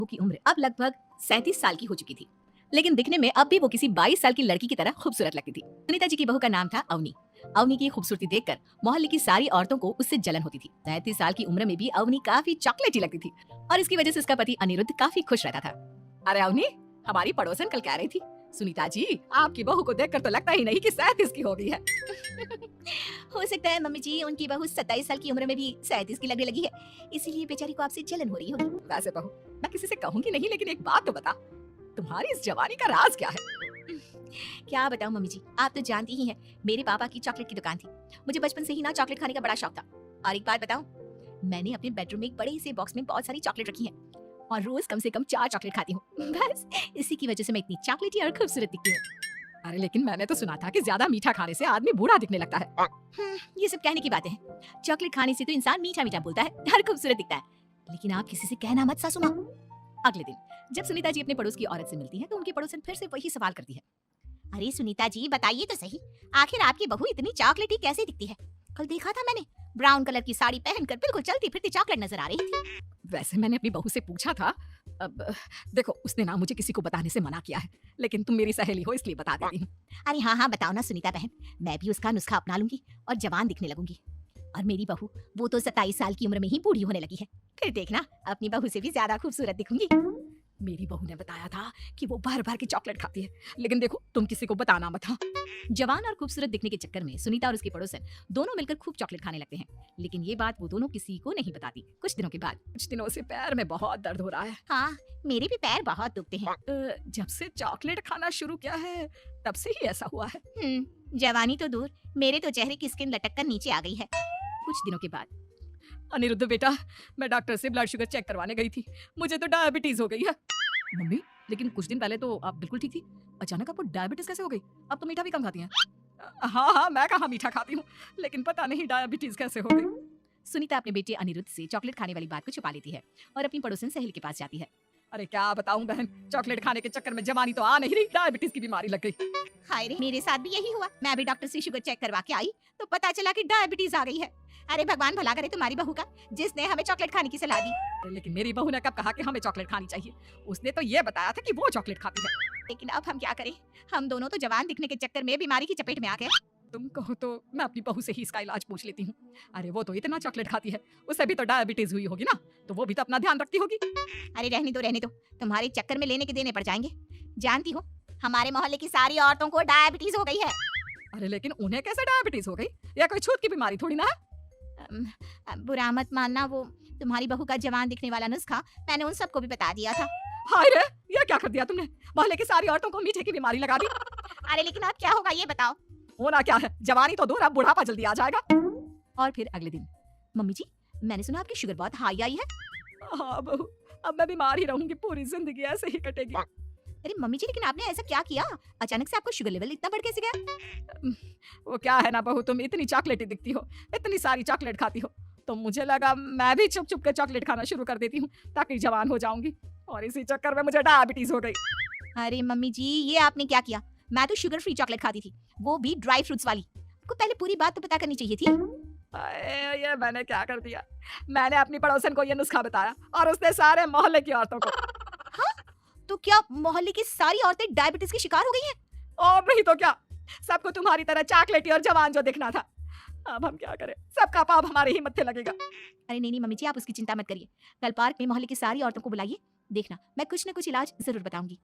वो की उम्र अब लगभग 37 साल की हो चुकी थी, लेकिन दिखने में अब भी वो किसी 22 साल की लड़की की तरह खूबसूरत लगती थी। सुनीता जी की बहू का नाम था अवनी। अवनी की खूबसूरती देखकर मोहल्ले की सारी औरतों को उससे जलन होती थी। 37 साल की उम्र में भी अवनी काफी चॉकलेटी लगती थी और इसकी वजह से उसका पति अनिरुद्ध काफी खुश रहता था। अरे अवनी, हमारी पड़ोसन कल कह रही थी, सुनीता जी आपकी बहू को देखकर तो लगता ही नहीं कि 37 की हो गई है। हो सकता है मम्मी जी उनकी बहू 27 साल की उम्र में भी 37 की लगने लगी है, इसीलिए बेचारी को आपसे जलन हो रही होगी। वैसे बहू, मैं किसी से कहूंगी नहीं, लेकिन एक बात तो बता, तुम्हारी इस जवानी का राज क्या है? क्या बताऊं मम्मी जी, आप तो जानती ही हैं, मेरे पापा की चॉकलेट की दुकान थी। मुझे बचपन से ही ना चॉकलेट खाने का बड़ा शौक था। और एक बात बताऊं, मैंने अपने बेडरूम में एक बड़े से बॉक्स में बहुत सारी चॉकलेट रखी है और रोज कम से कम 4 चॉकलेट खाती हूँ। बस इसी की वजह से मैं इतनी चॉकलेटी और खूबसूरत दिखती हूँ। अरे लेकिन मैंने तो सुना था कि ज्यादा मीठा खाने से आदमी बूढ़ा दिखने लगता है। ये सब कहने की बातें हैं। चॉकलेट खाने से तो इंसान मीठा मीठा बोलता है और खूबसूरत दिखता है, लेकिन आप किसी से कहना मत सासू माँ। अगले दिन जब सुनीता जी अपने पड़ोस की औरत से मिलती है तो उनकी पड़ोसन फिर से वही सवाल करती है। अरे सुनीता जी बताइए तो सही, आखिर आपकी बहू इतनी चॉकलेटी कैसे दिखती है? कल देखा था मैंने, ब्राउन कलर की साड़ी पहनकर बिल्कुल चलती फिरती चॉकलेट नजर आ रही थी। वैसे मैंने अपनी बहू से पूछा था। अब देखो, उसने ना मुझे किसी को बताने से मना किया है, लेकिन तुम मेरी सहेली हो इसलिए बता देती हूँ। अरे हाँ हाँ बताओ ना सुनीता बहन, मैं भी उसका नुस्खा अपना लूंगी और जवान दिखने लगूंगी। और मेरी बहू वो तो 27 साल की उम्र में ही बूढ़ी होने लगी है, फिर देखना अपनी बहू से भी ज्यादा खूबसूरत दिखूंगी। मेरी बहू ने बताया था कि वो बार बार की चॉकलेट खाती है, लेकिन देखो तुम किसी को बताना मत। हाँ। जवान और खूबसूरत दिखने के चक्कर में सुनीता और उसकी पड़ोसन दोनों मिलकर खूब चॉकलेट खाने लगते हैं, लेकिन ये बात वो दोनों किसी को नहीं बताती। कुछ दिनों के बाद, कुछ दिनों से पैर में बहुत दर्द हो रहा है। हाँ मेरे भी पैर बहुत दुखते हैं। जब से चॉकलेट खाना शुरू किया है तब से ही ऐसा हुआ है। जवानी तो दूर, मेरे तो चेहरे की स्किन लटक कर नीचे आ गई है। कुछ दिनों के बाद, अनिरुद्ध बेटा, मैं डॉक्टर से ब्लड शुगर चेक करवाने गई थी, मुझे तो डायबिटीज हो गई है। मम्मी, लेकिन कुछ दिन पहले तो आप बिल्कुल ठीक थी, अचानक आपको डायबिटीज कैसे हो गई? अब तो मीठा भी कम खाती हैं। हाँ हाँ, मैं कहाँ मीठा खाती हूँ, लेकिन पता नहीं डायबिटीज कैसे हो गई। सुनीता अपने बेटे अनिरुद्ध से चॉकलेट खाने वाली बात को छुपा लेती है और अपनी पड़ोसन सहेली के पास जाती है। अरे क्या बताऊं बहन, चॉकलेट खाने के चक्कर में जवानी तो आ नहीं रही, डायबिटीज की बीमारी लग गई। हाय रे, मेरे साथ भी यही हुआ। मैं भी डॉक्टर से शुगर चेक करवा के आई तो पता चला कि डायबिटीज आ गई है। अरे भगवान भला करे तुम्हारी बहू का, जिसने हमें चॉकलेट खाने की सलाह दी। लेकिन मेरी बहू ने कब कहा कि हमें चॉकलेट खानी चाहिए? उसने तो ये बताया था कि वो चॉकलेट खाती है। लेकिन अब हम क्या करें, हम दोनों तो जवान दिखने के चक्कर में बीमारी की चपेट में आ गए। तुम कहो तो मैं अपनी बहू से ही इसका इलाज पूछ लेती हूँ। अरे वो तो इतना चॉकलेट खाती है, उसे भी तो डायबिटीज हुई होगी ना, तो वो भी तो अपना ध्यान रखती होगी। अरे रहने दो, तुम्हारे चक्कर में लेने के देने पड़ जाएंगे। जानती हो, हमारे मोहल्ले की सारी औरतों को डायबिटीज हो गई है। अरे लेकिन उन्हें कैसे डायबिटीज हो गई? या कोई छूत की बीमारी थोड़ी ना है। बुरा मत मानना, वो तुम्हारी बहू का जवान दिखने वाला नुस्खा मैंने उन सबको भी बता दिया था। हाय रे, ये क्या कर दिया तुमने? मोहल्ले की सारी औरतों को मीठे की बीमारी लगा दी। अरे लेकिन अब क्या होगा ये बताओ। होना क्या है, जवानी तो दूर, अब बुढ़ापा जल्दी आ जाएगा। और फिर अगले दिन, मम्मी जी मैंने सुना आपकी शुगर बहुत हाई आई है। हाँ बहू, अब मैं बीमार ही रहूंगी, पूरी जिंदगी ऐसे ही कटेगी। अरे मम्मी जी, लेकिन आपने ऐसा क्या किया, अचानक से आपका शुगर लेवल इतना बढ़ कैसे गया? वो क्या है ना बहू, तुम इतनी चॉकलेटी दिखती हो, इतनी सारी चॉकलेट खाती हो, तो मुझे लगा मैं भी चुप चुप के चॉकलेट खाना शुरू कर देती हूँ ताकि जवान हो जाऊंगी, और इसी चक्कर में मुझे डायबिटीज हो गई। अरे मम्मी जी ये आपने क्या किया, मैं तो शुगर फ्री चॉकलेट खाती थी, वो भी ड्राई फ्रूट्स वाली। आपको पहले पूरी बात तो पता करनी चाहिए थी। ये मैंने क्या कर दिया? मैंने अपनी पड़ोसन को ये नुस्खा बताया और उसने सारे मोहल्ले की औरतों को। हाँ? तो क्या मोहल्ले की सारी औरतें डायबिटीज की शिकार हो गई हैं? और नहीं तो क्या, सबको तुम्हारी तरह चॉकलेटी और जवान जो दिखना था। अब हम क्या करें, सबका पाप हमारे ही मत्थे लगेगा। अरे नहीं मम्मी जी, आप उसकी चिंता मत करिए, कल पार्क में मोहल्ले की सारी औरतों को बुलाइए, देखना मैं कुछ न कुछ इलाज जरूर बताऊंगी।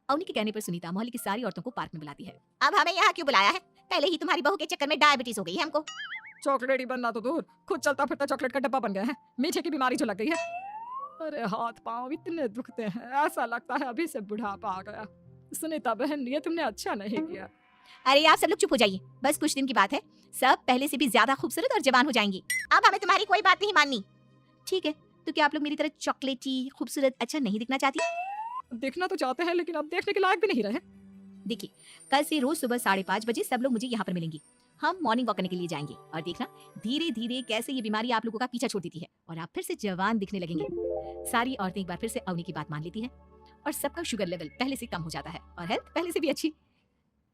अवनी के कहने पर सुनीता मोहल्ले की सारी औरतों को पार्क में बुलाती है। अब हमें यहाँ क्यों बुलाया है? पहले ही तुम्हारी बहू के चक्कर में डायबिटीज हो गई है हमको। चॉकलेट ही बनना तो दूर, खुद चलता फिरता चॉकलेट का डब्बा बन गया है, मीठे की बीमारी जो लग गई है। अरे हाथ पांव इतने दुखते हैं, ऐसा लगता है अभी से बुढ़ापा आ गया। सुनीता बहन, ये तुमने अच्छा नहीं किया। अरे आप सब लोग चुप हो जाइए, बस कुछ दिन की बात है, सब पहले से भी ज्यादा खूबसूरत और जवान हो जाएंगी। अब हमें तुम्हारी कोई बात नहीं माननी। ठीक है, तो क्या आप लोग मेरी तरह चॉकलेटी खूबसूरत अच्छा नहीं दिखना चाहती? देखना तो चाहते हैं, लेकिन अब देखने के लायक भी नहीं रहे। देखिए, कल से रोज सुबह 5:30 बजे सब लोग मुझे यहाँ पर मिलेंगे। हम मॉर्निंग वॉक करने के लिए जाएंगे और देखना धीरे धीरे कैसे ये बीमारी आप लोगों का पीछा छोड़ देती है और आप फिर से जवान दिखने लगेंगे। सारी औरतें एक बार फिर से अवनी की बात मान लेती है और सबका शुगर लेवल पहले से कम हो जाता है और हेल्थ पहले से भी अच्छी।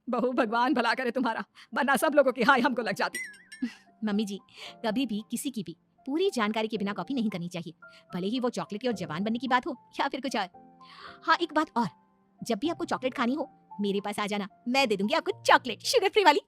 बहू भगवान भला करे तुम्हारा, वरना सब लोगों की हाय हमको लग जाती। मम्मी जी, कभी भी किसी की भी पूरी जानकारी के बिना कॉपी नहीं करनी चाहिए, भले ही वो चॉकलेट की और जवान बनने की बात हो या फिर कुछ और। हाँ, एक बात और, जब भी आपको चॉकलेट खानी हो मेरे पास आ जाना, मैं दे दूंगी आपको चॉकलेट शुगर फ्री वाली।